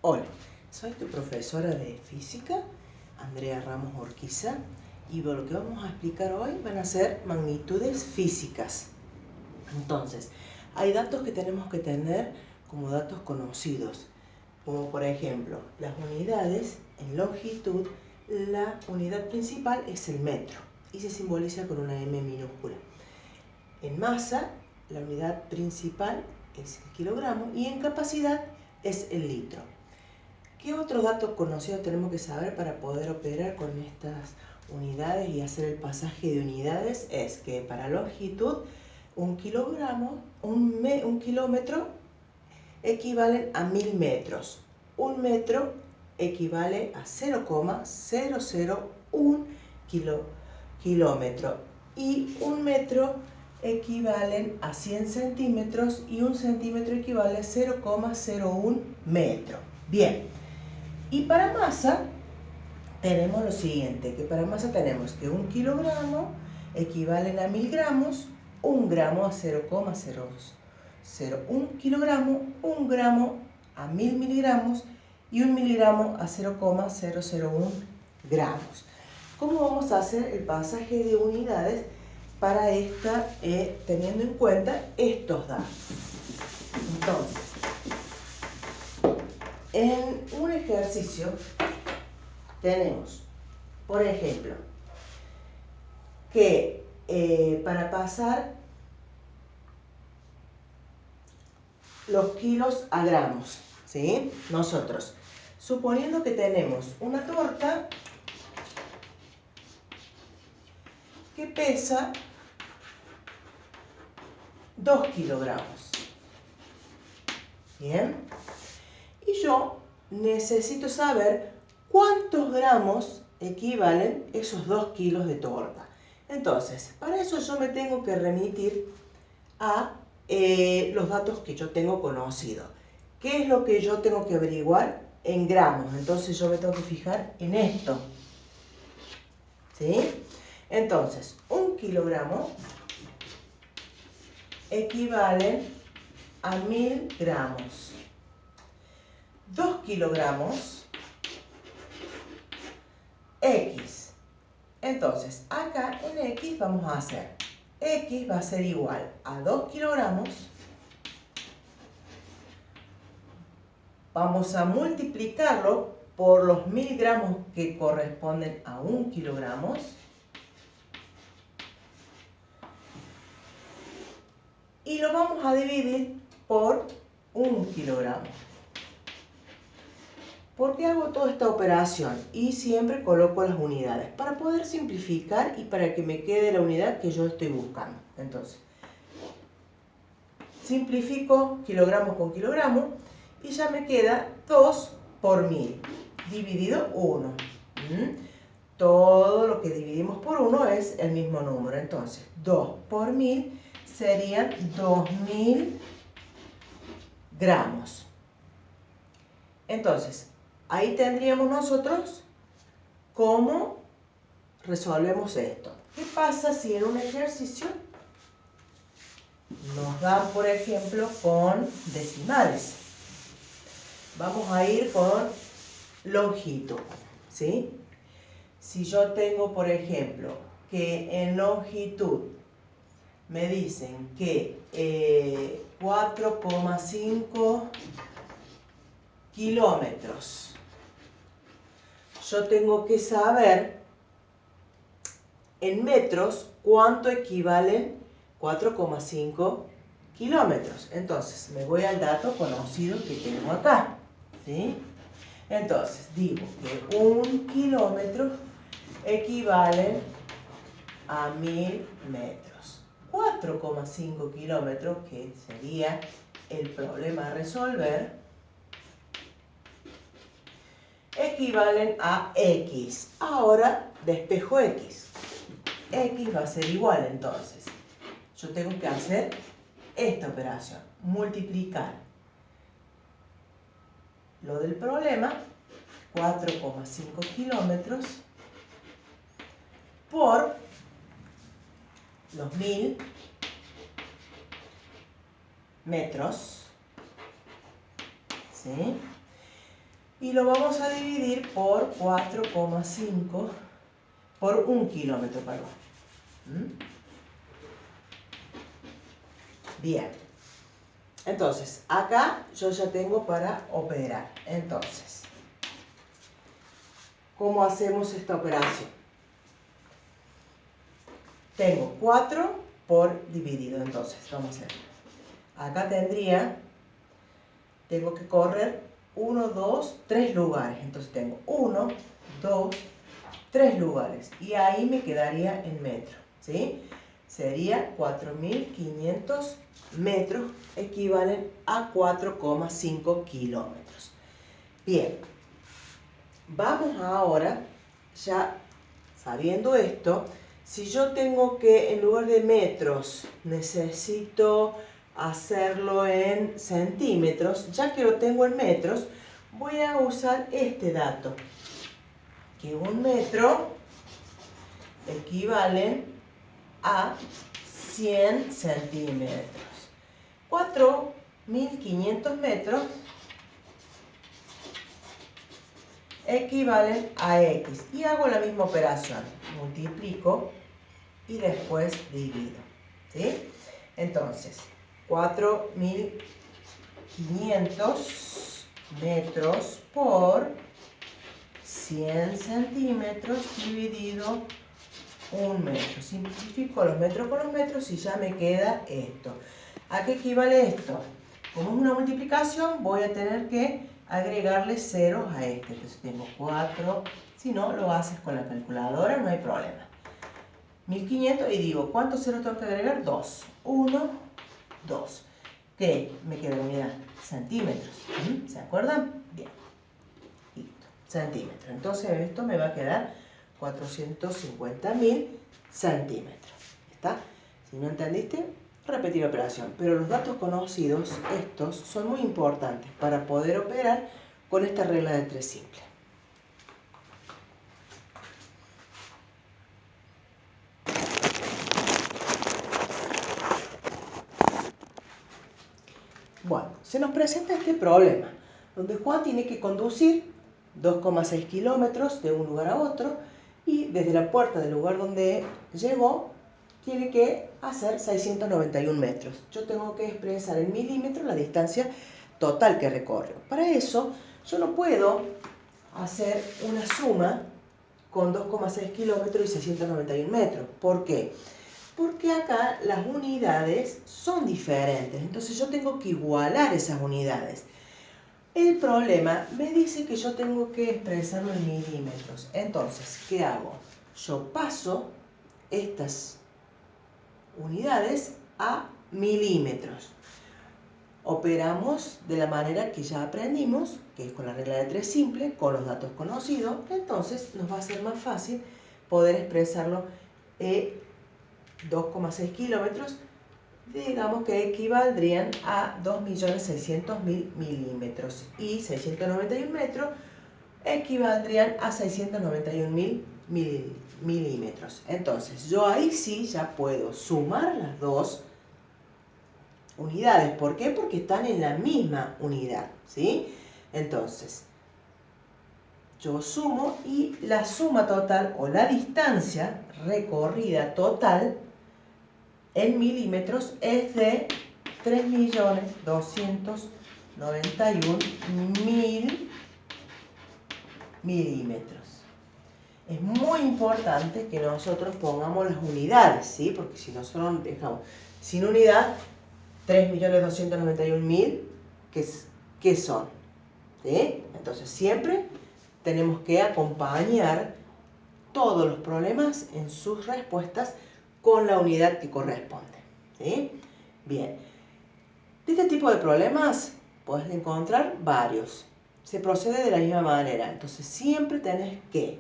Hola, soy tu profesora de física, Andrea Ramos Urquiza, y lo que vamos a explicar hoy van a ser magnitudes físicas. Entonces, hay datos que tenemos que tener como datos conocidos, como por ejemplo, las unidades en longitud. La unidad principal es el metro y se simboliza con una M minúscula. En masa, la unidad principal es el kilogramo y en capacidad es el litro. ¿Qué otros datos conocidos tenemos que saber para poder operar con estas unidades y hacer el pasaje de unidades? Es que para longitud, un kilómetro equivale a 1000 metros. Un metro equivale a 0,001 kilómetro. Y un metro equivalen a 100 centímetros y un centímetro equivale a 0,01 metro. Bien. Y para masa tenemos lo siguiente, que para masa tenemos que un kilogramo equivalen a 1000 gramos, un gramo a 0,001 kilogramo, un gramo a 1000 miligramos y un miligramo a 0,001 gramos. ¿Cómo vamos a hacer el pasaje de unidades para esta, teniendo en cuenta estos datos? Entonces, en un ejercicio tenemos, por ejemplo, que para pasar los kilos a gramos, ¿sí? Nosotros, suponiendo que tenemos una torta que pesa 2 kilogramos, ¿bien? Y yo necesito saber cuántos gramos equivalen esos 2 kilos de torta. Entonces, para eso yo me tengo que remitir a los datos que yo tengo conocidos. ¿Qué es lo que yo tengo que averiguar? En gramos. Entonces yo me tengo que fijar en esto, ¿sí? Entonces, un kilogramo equivale a 1000 gramos. 2 kilogramos X. Entonces, acá en X vamos a hacer, X va a ser igual a 2 kilogramos. Vamos a multiplicarlo por los 1000 gramos que corresponden a 1 kilogramo. Y lo vamos a dividir por 1 kilogramo. ¿Por qué hago toda esta operación? Y siempre coloco las unidades para poder simplificar y para que me quede la unidad que yo estoy buscando. Entonces, simplifico kilogramo con kilogramo y ya me queda 2 por 1000 dividido 1. Todo lo que dividimos por 1 es el mismo número. Entonces, 2 por 1000 serían 2000 gramos. Entonces, ahí tendríamos nosotros cómo resolvemos esto. ¿Qué pasa si en un ejercicio nos dan, por ejemplo, con decimales? Vamos a ir con longitud, ¿sí? Si yo tengo, por ejemplo, que en longitud me dicen que 4,5 kilómetros. Yo tengo que saber en metros cuánto equivalen 4,5 kilómetros. Entonces, me voy al dato conocido que tengo acá, ¿sí? Entonces, digo que 1 kilómetro equivale a 1000 metros. 4,5 kilómetros, que sería el problema a resolver, equivalen a X. Ahora despejo X. X va a ser igual entonces. Yo tengo que hacer esta operación. Multiplicar lo del problema, 4,5 kilómetros, por los 1000 metros, ¿sí? y lo vamos a dividir por 4,5 por 1 kilómetro, perdón. Bien. Entonces, acá yo ya tengo para operar. Entonces, ¿cómo hacemos esta operación? Tengo 4 por dividido. Entonces, vamos a hacer. Acá tengo que correr 1, 2, 3 lugares. Entonces tengo 1, 2, 3 lugares. Y ahí me quedaría en metro, ¿sí? Sería 4.500 metros, equivalen a 4,5 kilómetros. Bien, vamos ahora, ya sabiendo esto, si yo tengo que, en lugar de metros, necesito hacerlo en centímetros, ya que lo tengo en metros, voy a usar este dato, que 1 metro equivale a 100 centímetros. 4.500 metros equivalen a X. Y hago la misma operación. Multiplico y después divido, ¿sí? Entonces, 4.500 metros por 100 centímetros dividido 1 metro. Simplifico los metros con los metros y ya me queda esto. ¿A qué equivale esto? Como es una multiplicación, voy a tener que agregarle ceros a este. Entonces tengo 4. Si no, lo haces con la calculadora, no hay problema. 1.500 y digo, ¿cuántos ceros tengo que agregar? 2. 1, 2. ¿Qué? Me queda unidad. Centímetros. ¿Se acuerdan? Bien. Listo. Centímetros. Entonces esto me va a quedar 450.000 centímetros. ¿Está? Si no entendiste, repetir la operación. Pero los datos conocidos, estos, son muy importantes para poder operar con esta regla de 3 simple. Bueno, se nos presenta este problema, donde Juan tiene que conducir 2,6 kilómetros de un lugar a otro y desde la puerta del lugar donde llegó tiene que hacer 691 metros. Yo tengo que expresar en milímetros la distancia total que recorre. Para eso, yo no puedo hacer una suma con 2,6 kilómetros y 691 metros. ¿Por qué? Porque acá las unidades son diferentes, entonces yo tengo que igualar esas unidades. El problema me dice que yo tengo que expresarlo en milímetros. Entonces, ¿qué hago? Yo paso estas unidades a milímetros. Operamos de la manera que ya aprendimos, que es con la regla de 3 simple, con los datos conocidos. Entonces nos va a ser más fácil poder expresarlo 2,6 kilómetros, digamos que equivaldrían a 2.600.000 milímetros y 691 metros equivaldrían a 691.000 milímetros. Entonces yo ahí sí ya puedo sumar las dos unidades. ¿Por qué? Porque están en la misma unidad, ¿sí? Entonces yo sumo y la suma total o la distancia recorrida total en milímetros es de 3.291.000 milímetros. Es muy importante que nosotros pongamos las unidades, ¿sí? Porque si nosotros dejamos sin unidad, 3.291.000, ¿qué son? ¿Sí? Entonces siempre tenemos que acompañar todos los problemas en sus respuestas con la unidad que corresponde, ¿sí? Bien, de este tipo de problemas puedes encontrar varios. Se procede de la misma manera, entonces siempre tenés que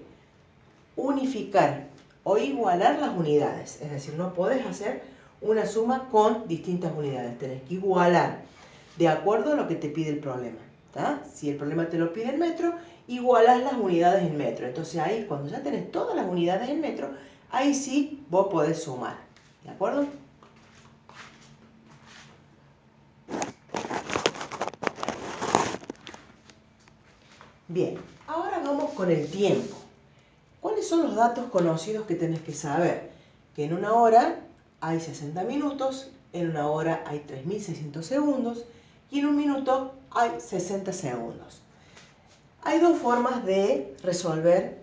unificar o igualar las unidades, es decir, no podés hacer una suma con distintas unidades, tenés que igualar de acuerdo a lo que te pide el problema, ¿tá? Si el problema te lo pide en metro, igualás las unidades en metro, entonces ahí cuando ya tenés todas las unidades en metro, ahí sí vos podés sumar, ¿de acuerdo? Bien, ahora vamos con el tiempo. ¿Cuáles son los datos conocidos que tenés que saber? Que en una hora hay 60 minutos, en una hora hay 3600 segundos y en un minuto hay 60 segundos. Hay dos formas de resolver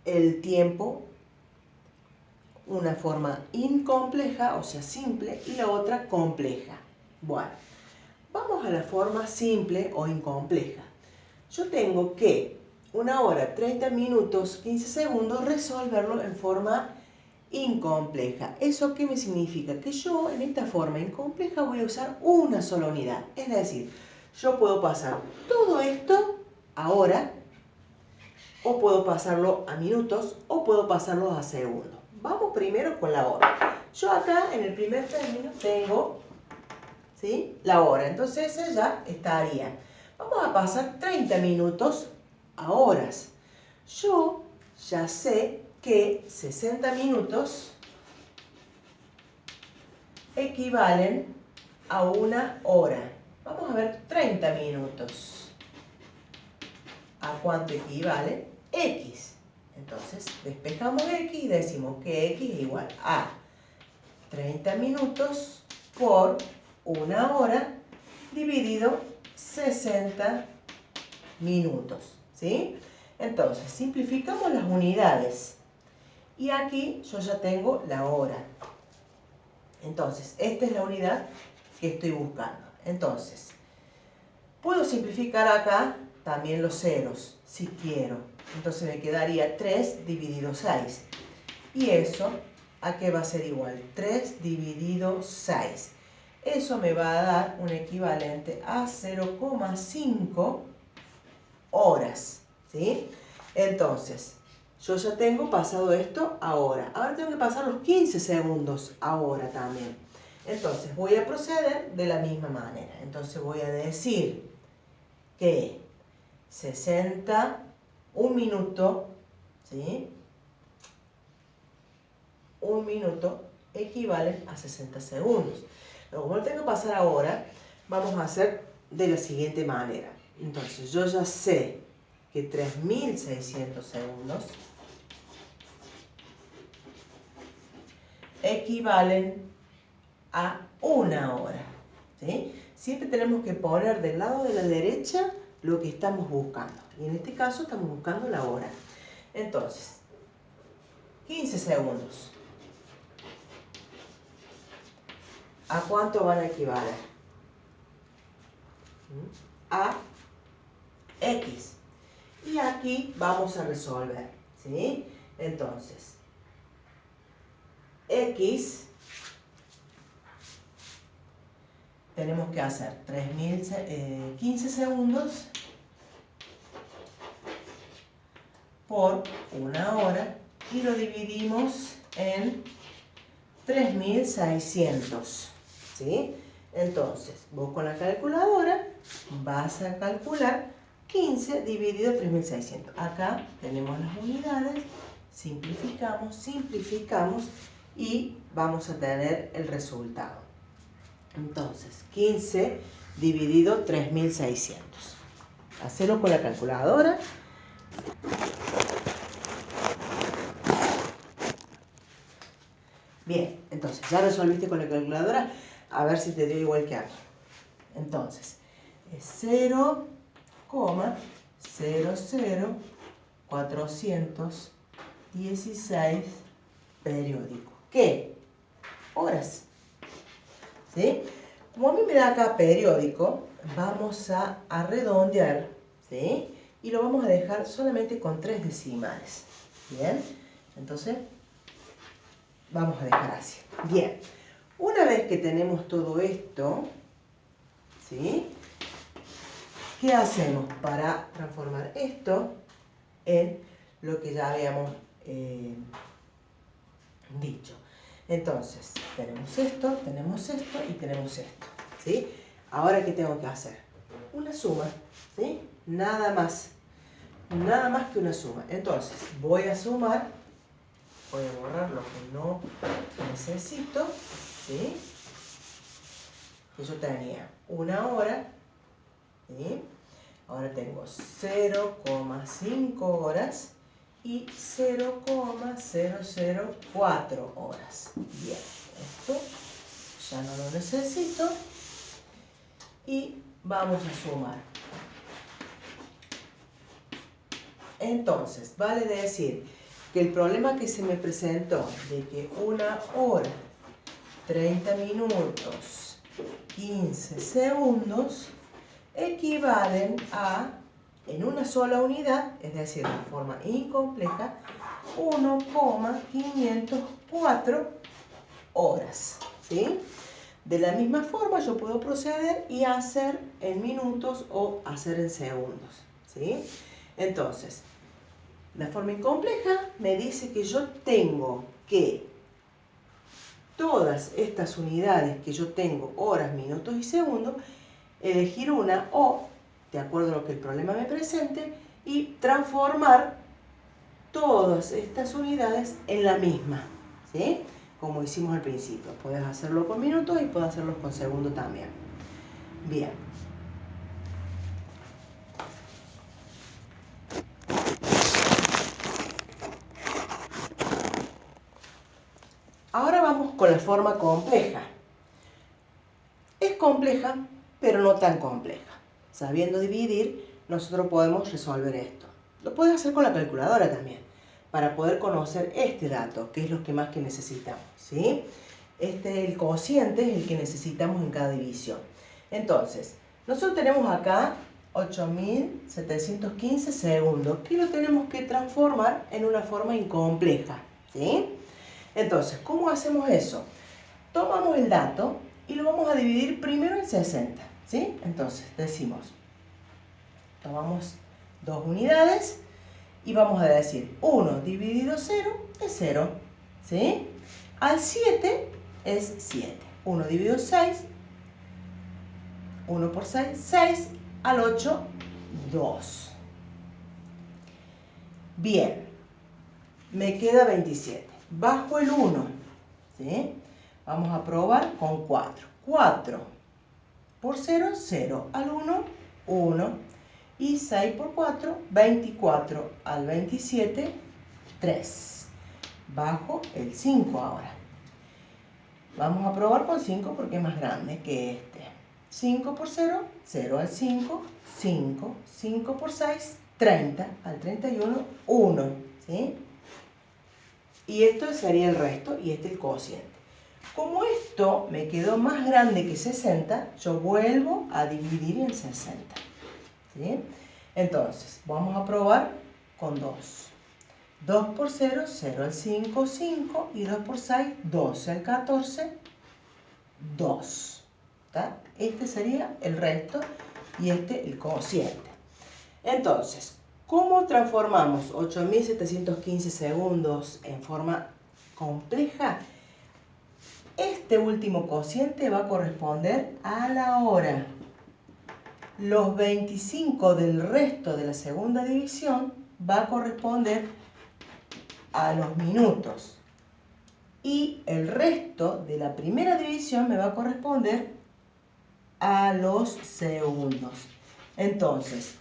el tiempo, una forma incompleja, o sea, simple, y la otra compleja. Bueno, vamos a la forma simple o incompleja. Yo tengo que una hora, 30 minutos, 15 segundos, resolverlo en forma incompleja. ¿Eso qué me significa? Que yo en esta forma incompleja voy a usar una sola unidad. Es decir, yo puedo pasar todo esto a hora, o puedo pasarlo a minutos, o puedo pasarlo a segundos. Vamos primero con la hora. Yo acá en el primer término tengo, ¿sí?, la hora. Entonces esa ya estaría. Vamos a pasar 30 minutos a horas. Yo ya sé que 60 minutos equivalen a una hora. Vamos a ver 30 minutos. ¿A cuánto equivale? X. Entonces despejamos X y decimos que X es igual a 30 minutos por una hora dividido 60 minutos. ¿Sí? Entonces simplificamos las unidades. Y aquí yo ya tengo la hora. Entonces, esta es la unidad que estoy buscando. Entonces, puedo simplificar acá también los ceros, si quiero. Entonces me quedaría 3 dividido 6. Y eso, ¿a qué va a ser igual? 3 dividido 6. Eso me va a dar un equivalente a 0,5 horas. ¿Sí? Entonces, yo ya tengo pasado esto ahora. Ahora tengo que pasar los 15 segundos ahora también. Entonces voy a proceder de la misma manera. Entonces voy a decir que 1 minuto, ¿sí?, 1 minuto equivale a 60 segundos. Luego, como lo tengo que pasar ahora, vamos a hacer de la siguiente manera. Entonces yo ya sé que 3600 segundos equivalen a una hora. ¿Sí? Siempre tenemos que poner del lado de la derecha lo que estamos buscando. Y en este caso estamos buscando la hora. Entonces, 15 segundos. ¿A cuánto van a equivaler? A X. Y aquí vamos a resolver. ¿Sí? Entonces, X tenemos que hacer 15 segundos por una hora y lo dividimos en 3600. ¿Sí? Entonces, vos con la calculadora vas a calcular 15 dividido 3600. Acá tenemos las unidades, simplificamos y vamos a tener el resultado. Entonces, 15 dividido 3600. Hacelo con la calculadora. Bien, entonces ya resolviste con la calculadora. A ver si te dio igual que aquí. Entonces, es 0,00416 periódico. ¿Qué? Horas. ¿Sí? Como a mí me da acá periódico, vamos a redondear, ¿sí?, y lo vamos a dejar solamente con 3 decimales. ¿Bien? Entonces, vamos a dejar así. Bien. Una vez que tenemos todo esto, ¿sí?, ¿qué hacemos para transformar esto en lo que ya habíamos dicho? Entonces, tenemos esto y tenemos esto, ¿sí? Ahora, ¿qué tengo que hacer? Una suma, ¿sí? Nada más que una suma. Entonces, voy a sumar, voy a borrar lo que no necesito, ¿sí? Que yo tenía una hora, ¿sí?, Ahora tengo 0,5 horas y 0,004 horas. Bien, esto ya no lo necesito. Y vamos a sumar. Entonces, vale decir que el problema que se me presentó de que 1 hora, 30 minutos, 15 segundos equivalen a, en una sola unidad, es decir, de forma incompleja, 1,504 horas. ¿Sí? De la misma forma yo puedo proceder y hacer en minutos o hacer en segundos. ¿Sí? Entonces, la forma incompleja me dice que yo tengo que todas estas unidades que yo tengo, horas, minutos y segundos, elegir una o, de acuerdo a lo que el problema me presente, y transformar todas estas unidades en la misma, ¿sí? Como hicimos al principio. Puedes hacerlo con minutos y puedes hacerlo con segundos también. Bien. Ahora vamos con la forma compleja. Es compleja, pero no tan compleja. Sabiendo dividir, nosotros podemos resolver esto. Lo puedes hacer con la calculadora también, para poder conocer este dato, que es lo que más que necesitamos, ¿sí? El cociente es el que necesitamos en cada división. Entonces, nosotros tenemos acá 8.715 segundos, que lo tenemos que transformar en una forma incompleja, ¿sí? Entonces, ¿cómo hacemos eso? Tomamos el dato y lo vamos a dividir primero en 60, ¿sí? Entonces, decimos, tomamos 2 unidades y vamos a decir 1 dividido 0 es 0, ¿sí? Al 7 es 7. 1 dividido 6, 1 por 6, 6. Al 8, 2. Bien, me queda 27. Bajo el 1, ¿sí? Vamos a probar con 4. 4 por 0, 0. Al 1, 1. Y 6 por 4, 24. Al 27, 3. Bajo el 5 ahora. Vamos a probar con 5 porque es más grande que este. 5 por 0, 0 al 5, 5. 5 por 6, 30. Al 31, 1. ¿Sí? Y esto sería el resto y este el cociente. Como esto me quedó más grande que 60, yo vuelvo a dividir en 60. ¿Sí? Entonces, vamos a probar con 2. 2 por 0, 0 al 5, 5. Y 2 por 6, 12 al 14, 2. ¿Está? Este sería el resto y este el cociente. Entonces, ¿cómo transformamos 8.715 segundos en forma compleja? Este último cociente va a corresponder a la hora. Los 25 del resto de la segunda división va a corresponder a los minutos. Y el resto de la primera división me va a corresponder a los segundos. Entonces,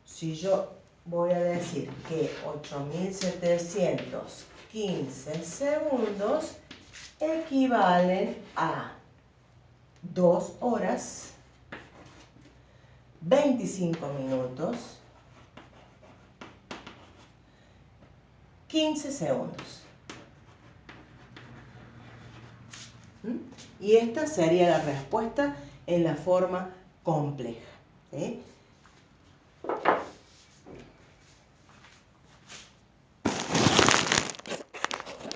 si yo voy a decir que 8.715 segundos equivalen a 2 horas, 25 minutos, 15 segundos. Y esta sería la respuesta en la forma compleja, ¿sí?